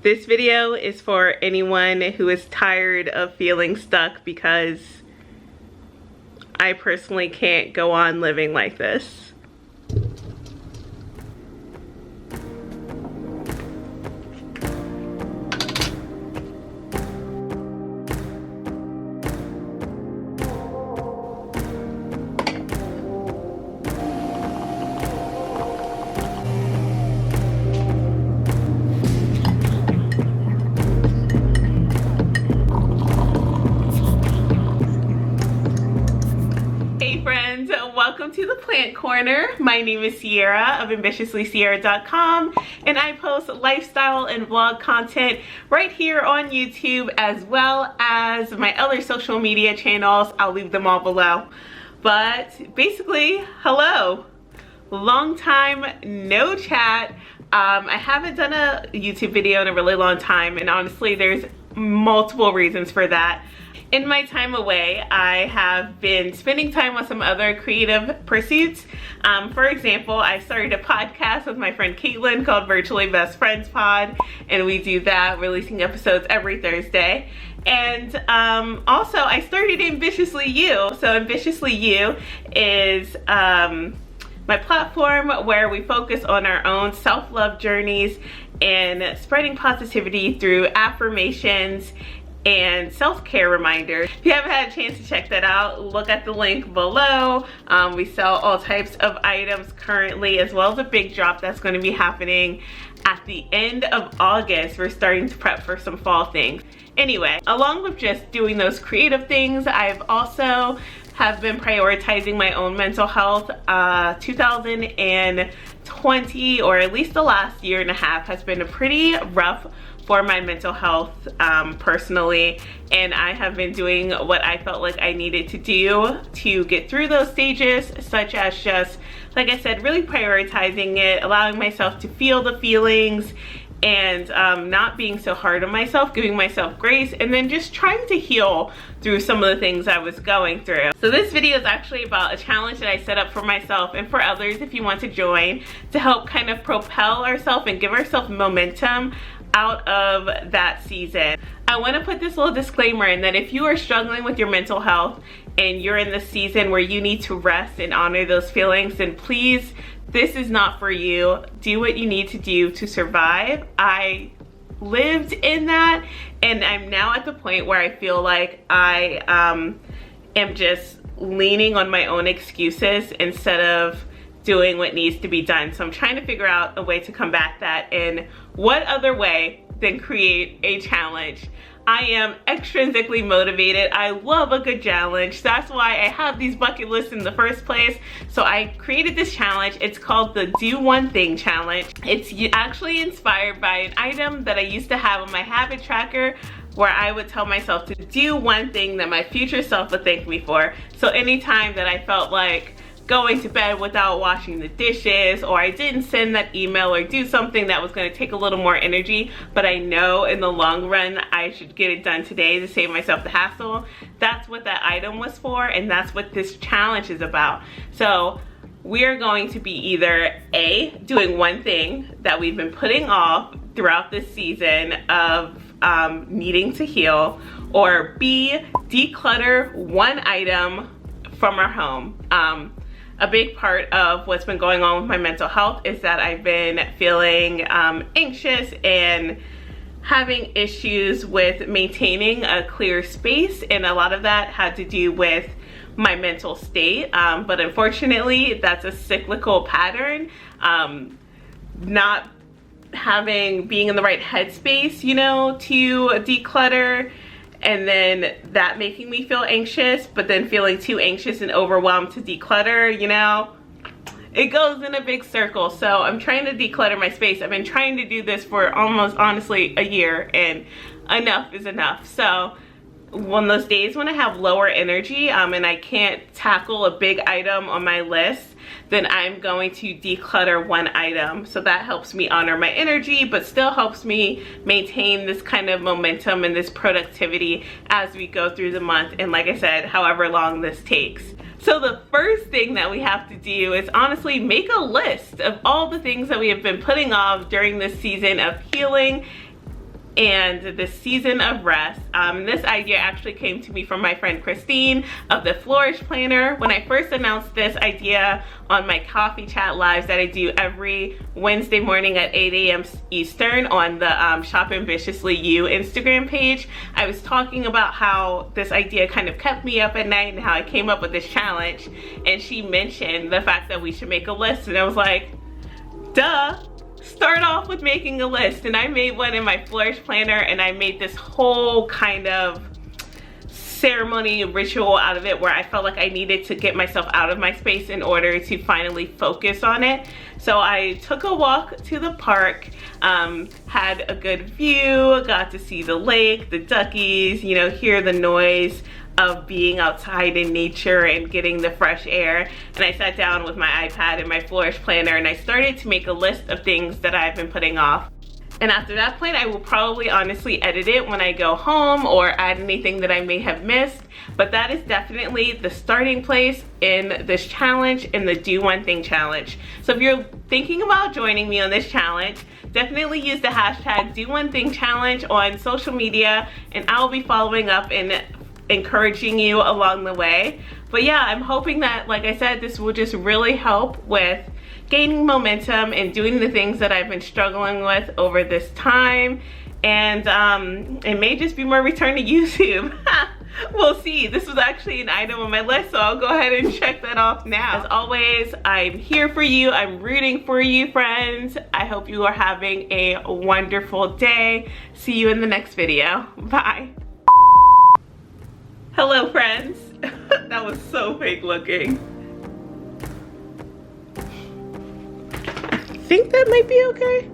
This video is for anyone who is tired of feeling stuck, because I personally can't go on living like this. Welcome to the Plant Corner. My name is Cierra of ambitiouslycierra.com, and I post lifestyle and vlog content right here on YouTube, as well as my other social media channels. I'll leave them all below. But basically, hello. Long time no chat. I haven't done a YouTube video in a really long time, and honestly there's multiple reasons for that. In my time away, I have been spending time on some other creative pursuits. For example, I started a podcast with my friend Caitlin called Virtually Best Friends Pod, and we do that, releasing episodes every Thursday. And also I started Ambitiously You. So Ambitiously You is my platform where we focus on our own self-love journeys and spreading positivity through affirmations and self-care reminders. If you haven't had a chance to check that out, look at the link below. We sell all types of items currently, as well as a big drop that's going to be happening at the end of August. We're starting to prep for some fall things. Anyway, along with just doing those creative things, I've also have been prioritizing my own mental health. 2020, or at least the last year and a half, has been a pretty rough for my mental health personally, and I have been doing what I felt like I needed to do to get through those stages, such as just, like I said, really prioritizing it, allowing myself to feel the feelings, and not being so hard on myself, giving myself grace, and then just trying to heal through some of the things I was going through. So this video is actually about a challenge that I set up for myself and for others if you want to join, to help kind of propel ourselves and give ourselves momentum out of that season. I want to put this little disclaimer in that if you are struggling with your mental health and you're in the season where you need to rest and honor those feelings, then please, this is not for you. Do what you need to do to survive. I lived in that, and I'm now at the point where I feel like I am just leaning on my own excuses instead of doing what needs to be done. So I'm trying to figure out a way to combat that, and what other way than create a challenge. I am extrinsically motivated. I love a good challenge. That's why I have these bucket lists in the first place. So I created this challenge. It's called the Do One Thing Challenge. It's actually inspired by an item that I used to have on my habit tracker, where I would tell myself to do one thing that my future self would thank me for. So anytime that I felt like going to bed without washing the dishes, or I didn't send that email or do something that was going to take a little more energy, but I know in the long run I should get it done today to save myself the hassle, that's what that item was for, and that's what this challenge is about. So we are going to be either A, doing one thing that we've been putting off throughout this season of needing to heal, or B, declutter one item from our home. A big part of what's been going on with my mental health is that I've been feeling anxious and having issues with maintaining a clear space, and a lot of that had to do with my mental state, but unfortunately that's a cyclical pattern. Not being in the right headspace, you know, to declutter, and then that making me feel anxious, but then feeling too anxious and overwhelmed to declutter, you know. It goes in a big circle. So I'm trying to declutter my space. I've been trying to do this for almost, honestly, a year, and enough is enough. So on those days when I have lower energy and I can't tackle a big item on my list, then I'm going to declutter one item. So that helps me honor my energy, but still helps me maintain this kind of momentum and this productivity as we go through the month, and like I said, however long this takes. So the first thing that we have to do is honestly make a list of all the things that we have been putting off during this season of healing and the season of rest. This idea actually came to me from my friend Christine of the Flourish Planner. When I first announced this idea on my coffee chat lives that I do every Wednesday morning at 8 a.m. Eastern on the Shop Ambitiously You Instagram page, I was talking about how this idea kind of kept me up at night and how I came up with this challenge, and she mentioned the fact that we should make a list, and I was like, duh, start off with making a list. And I made one in my Flourish Planner, and I made this whole kind of ceremony ritual out of it where I felt like I needed to get myself out of my space in order to finally focus on it. So I took a walk to the park, had a good view, got to see the lake, the duckies, you know, hear the noise of being outside in nature and getting the fresh air. And I sat down with my iPad and my Flourish Planner, and I started to make a list of things that I've been putting off. And after that point, I will probably honestly edit it when I go home or add anything that I may have missed. But that is definitely the starting place in this challenge, in the Do One Thing challenge. So if you're thinking about joining me on this challenge, definitely use the hashtag Do One Thing challenge on social media, and I'll be following up and encouraging you along the way. But yeah, I'm hoping that, like I said, this will just really help with gaining momentum and doing the things that I've been struggling with over this time. And it may just be my return to YouTube. We'll see. This was actually an item on my list, so I'll go ahead and check that off now. As always, I'm here for you. I'm rooting for you, friends. I hope you are having a wonderful day. See you in the next video. Bye. Hello, friends. That was so fake looking. I think that might be okay.